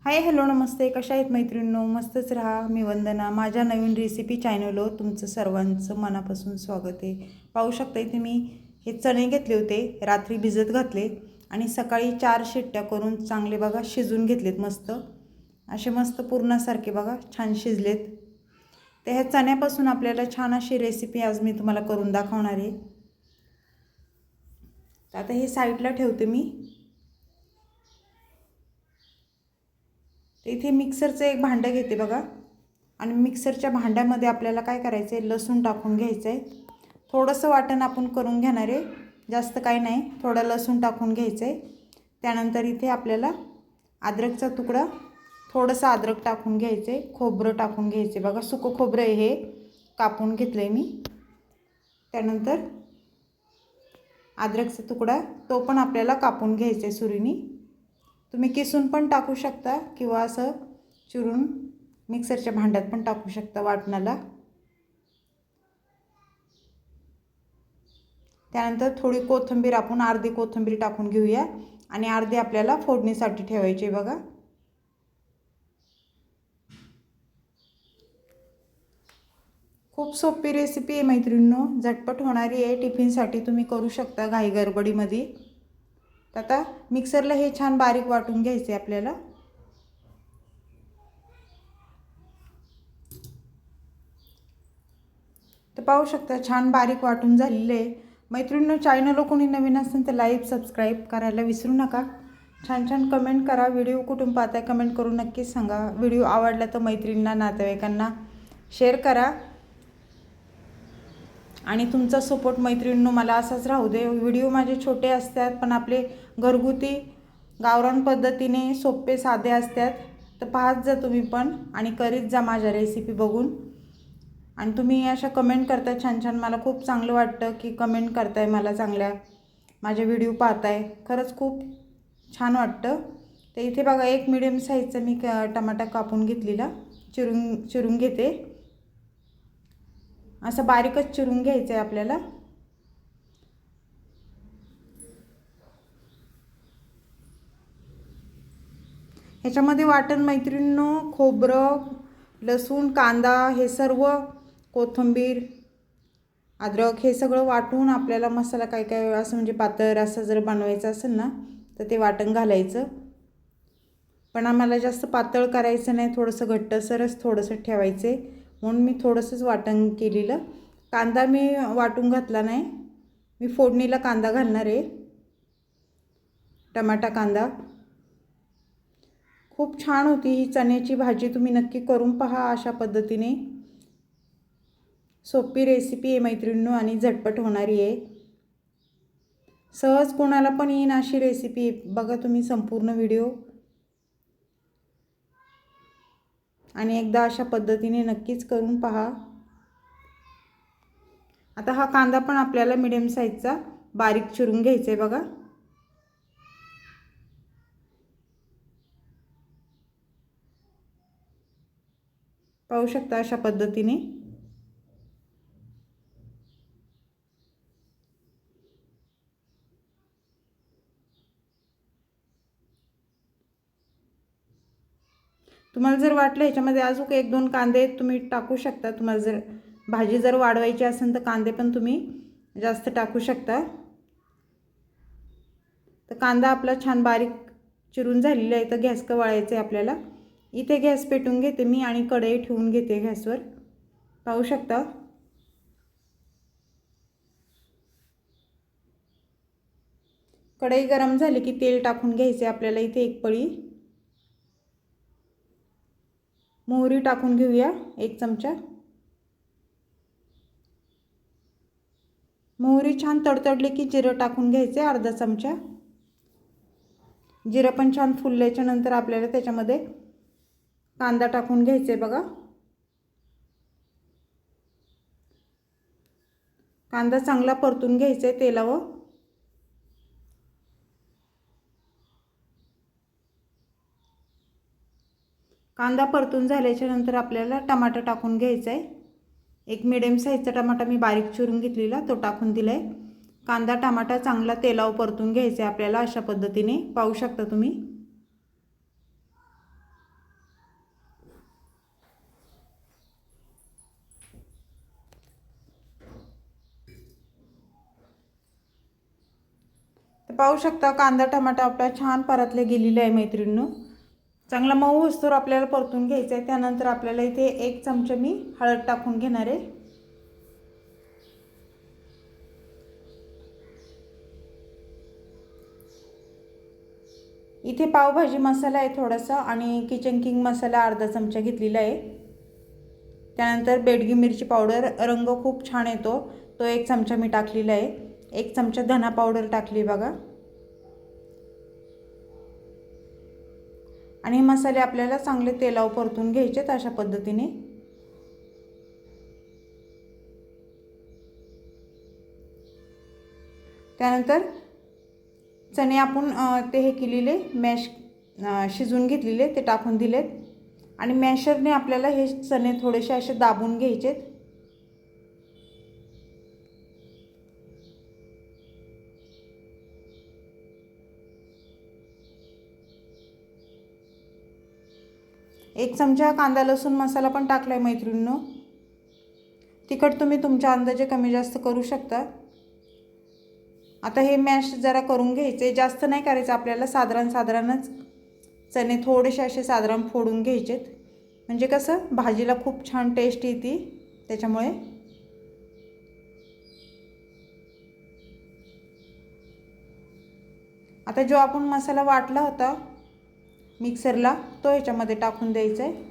Hi hello नमस्ते, कशा आहेत मैत्रिणींनो? मस्तच राहा. मी वंदना. माझ्या नवीन रेसिपी चॅनलवर तुमचं सर्वांचं मनापासून स्वागत आहे. पाहू शकता इथे मी हे चणे घेतले होते, रात्री भिजत घातले आणि सकाळी 4 शिट्ट्या करून चांगले बघा शिजून घेतलेत. मस्त असे मस्त पूर्णासारखे बघा छान शिजलेत. तर ह्या चण्यापासून आपल्याला छान अशी रेसिपी आज मी तुम्हाला करून दाखवणार आहे. तर आता हे साईडला ठेवते मी. तर इथे मिक्सरचं एक भांडं घेते बघा आणि मिक्सरच्या भांड्यामध्ये आपल्याला काय करायचं आहे, लसूण टाकून घ्यायचं आहे. थोडंसं वाटण आपण करून घेणार आहे, जास्त काही नाही. थोडं लसूण टाकून घ्यायचं आहे. त्यानंतर इथे आपल्याला अद्रकचा तुकडा, थोडंसं अद्रक टाकून घ्यायचं आहे. खोबरं टाकून घ्यायचे बघा, सुकं खोबरं आहे हे, कापून घेतलं आहे मी. त्यानंतर अद्रकचा तुकडा तो पण आपल्याला कापून घ्यायचा आहे सुरीने. तुम्ही किसून पण टाकू शकता किंवा असं चिरून मिक्सरच्या भांड्यात पण टाकू शकता वाटणाला. त्यानंतर थोडी कोथिंबीर, आपण अर्धी कोथिंबीर टाकून घेऊया आणि अर्धी आपल्याला फोडणीसाठी ठेवायची बघा. खूप सोपी रेसिपी आहे मैत्रिणींनो, झटपट होणारी आहे. टिफिनसाठी तुम्ही करू शकता घाई गडबडीमध्ये. तर आता मिक्सरला हे छान बारीक वाटून घ्यायचे आपल्याला. तर पाहू शकता छान बारीक वाटून झालेले आहे. मैत्रिणींनो, चॅनलला कोणी नवीन असेल तर लाईक सबस्क्राईब करायला विसरू नका. छान छान कमेंट करा. व्हिडिओ कुठून पाहताय कमेंट करून नक्कीच सांगा. व्हिडिओ आवडला तर मैत्रिणींना, नातेवाईकांना शेअर करा आणि तुमचा सपोर्ट मैत्रिणींनो मला असाच राहू दे. व्हिडिओ माझे छोटे असतात पण आपले घरगुती गावरान पद्धतीने सोपे साधे असतात. तर पाहत जा तुम्ही पण आणि करीत जा माझ्या रेसिपी बघून. आणि तुम्ही अशा कमेंट करताय छान छान, मला खूप चांगलं वाटतं की कमेंट करताय मला चांगल्या, माझे व्हिडिओ पाहताय, खरंच खूप छान वाटतं. तर इथे बघा एक मीडियम साईजचा मी टमाटा कापून घेतलेला, चिरून घेते. असं बारीकच चिरून घ्यायचं आहे आपल्याला. ह्याच्यामध्ये वाटण मैत्रिणींनो, खोबरं, लसूण, कांदा, हे सर्व, कोथिंबीर, अद्रक, हे सगळं वाटून आपल्याला मसाला काय काय असं म्हणजे पातळ असं जर बनवायचं असेल ना तर ते वाटण घालायचं. पण आम्हाला जास्त पातळ करायचं नाही, थोडंसं घट्टसरच थोडंसं ठेवायचे म्हणून मी थोडंसंच वाटण केलेलं. कांदा मी वाटून घातला नाही, मी फोडणीला कांदा घालणार आहे, टमाटा कांदा. खूप छान होती ही चण्याची भाजी, तुम्ही नक्की करून पहा अशा पद्धतीने. सोपी रेसिपी आहे मैत्रिणींनो आणि झटपट होणारी आहे. सहज कोणाला पण येईन अशी रेसिपी आहे बघा तुम्ही संपूर्ण व्हिडिओ आणि एकदा अशा पद्धतीने नक्कीच करून पहा. आता हा कांदा पण आपल्याला मीडियम साईजचा बारीक चिरून घ्यायचा आहे बघा. पाहू शकता अशा पद्धतीने. तुम्हाला जर वाटलं ह्याच्यामध्ये अजून एक दोन कांदे तुम्ही टाकू शकता. तुम्हाला जर भाजी जर वाढवायची असेल तर कांदे पण तुम्ही जास्त टाकू शकता. तर कांदा आपला छान बारीक चिरून झालेला आहे. तर गॅस वळायचा आहे आपल्याला. इथे गॅस पेटवून घेते मी आणि कढई ठेवून घेते गॅसवर. पाहू शकता. कढई गरम झाली की तेल टाकून घ्यायचे आपल्याला. इथे एक पळी मोहरी टाकून घेऊया, 1 चमचा. मोहरी छान तडतडली की जिरं टाकून घ्यायचे, अर्धा चमचा. जिरं पण छान फुलल्याच्या नंतर आपल्याला त्याच्यामध्ये कांदा टाकून घ्यायचे बघा. कांदा चांगला परतून घ्यायचा आहे तेलावर. कांदा परतून झाल्याच्या नंतर आपल्याला टमाटा टाकून घ्यायचा आहे. एक मीडियम साईजचा टमाटा मी बारीक चिरून घेतलेला तो टाकून दिला आहे. कांदा टमाटा चांगला तेलावर परतून घ्यायचा आहे आपल्याला अशा पद्धतीने. पाहू शकता तुम्ही. तर पाहू शकता कांदा टमाटा आपला छान परतले गेलेले आहे मैत्रिणींनो. चांगला मऊ असतो आपल्याला परतून घ्यायचा आहे. त्यानंतर आपल्याला इथे 1 चमचा मी हळद टाकून घेणार आहे. इथे पावभाजी मसाला आहे थोडासा आणि किचन किंग मसाला अर्धा चमचा घेतलेला आहे. त्यानंतर बेडगी मिरची पावडर, रंग खूप छान येतो, तो 1 चमचा मी टाकलेला आहे. 1 चमचा धना पावडर टाकली बघा. आणि हे मसाले आपल्याला चांगले तेलावर परतून घ्यायचे अशा पद्धतीने. त्यानंतर चणे आपण ते हे केलेले मॅश शिजवून घेतलेले ते टाकून दिलेत आणि मॅशरने आपल्याला हे चणे थोडेसे असे दाबून घ्यायचे. एक चमचा कांदा लसूण मसाला पण टाकलाय मैत्रिणींनो. तिखट तुम्ही तुमच्या अंदाजे कमी जास्त करू शकता. आता हे मॅश जरा करून घ्यायचे, जास्त नाही करायचं आपल्याला, साधारणच चणे थोडेसे असे साधारण फोडून घ्यायचेत, म्हणजे कसं भाजीला खूप छान टेस्ट येते त्याच्यामुळे. आता जो आपण मसाला वाटला होता मिक्सरला तो ह्याच्यामध्ये टाकून द्यायचा आहे.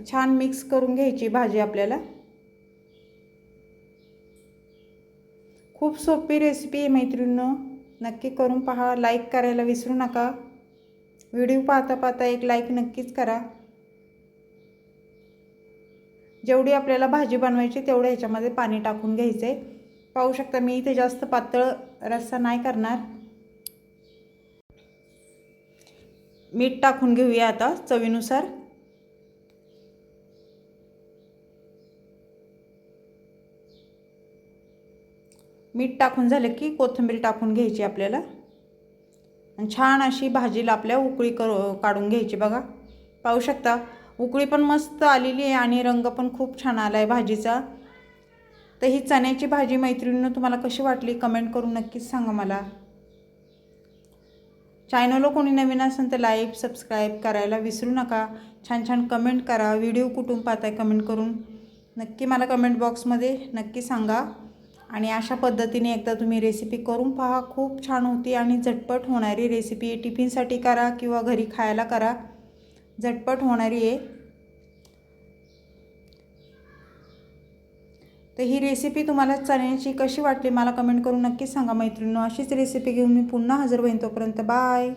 छान मिक्स करून घ्यायची भाजी आपल्याला. खूप सोपी रेसिपी आहे मैत्रिणींनो, नक्की करून पहा. लाईक करायला विसरू नका. व्हिडिओ पाहता पाहता एक लाईक नक्कीच करा. जेवढी आपल्याला भाजी बनवायची तेवढं ह्याच्यामध्ये पाणी टाकून घ्यायचं आहे. पाहू शकता मी इथे जास्त पातळ रस्सा नाही करणार. मीठ टाकून घेऊया आता चवीनुसार. मीठ टाकून झालं की कोथिंबीर टाकून घ्यायची आपल्याला आणि छान अशी भाजीला आपल्या उकळी काढून घ्यायची बघा. पाहू शकता उकळी पण मस्त आलेली आहे आणि रंग पण खूप छान आला आहे भाजीचा. तर ही चण्याची भाजी मैत्रिणींनो तुम्हाला कशी वाटली कमेंट करून नक्कीच सांगा मला. चॅनलला कोणी नवीन असेल तर लाईक सबस्क्राईब करायला विसरू नका. छान छान कमेंट करा. व्हिडिओ कुठून पाहताय कमेंट करून नक्की मला कमेंट बॉक्समध्ये नक्की सांगा. आणि अशा पद्धतीने एकदा तुम्ही रेसिपी करून पहा, खूप छान होती आणि झटपट होणारी रेसिपी. टिफिनसाठी करा किंवा घरी खायला करा, झटपट होणारी आहे. तर ही रेसिपी तुम्हाला चण्याची कशी वाटली मला कमेंट करून नक्कीच सांगा मैत्रिणींनो. अशीच रेसिपी घेऊन मी पुन्हा हजर होईन. तोपर्यंत बाय.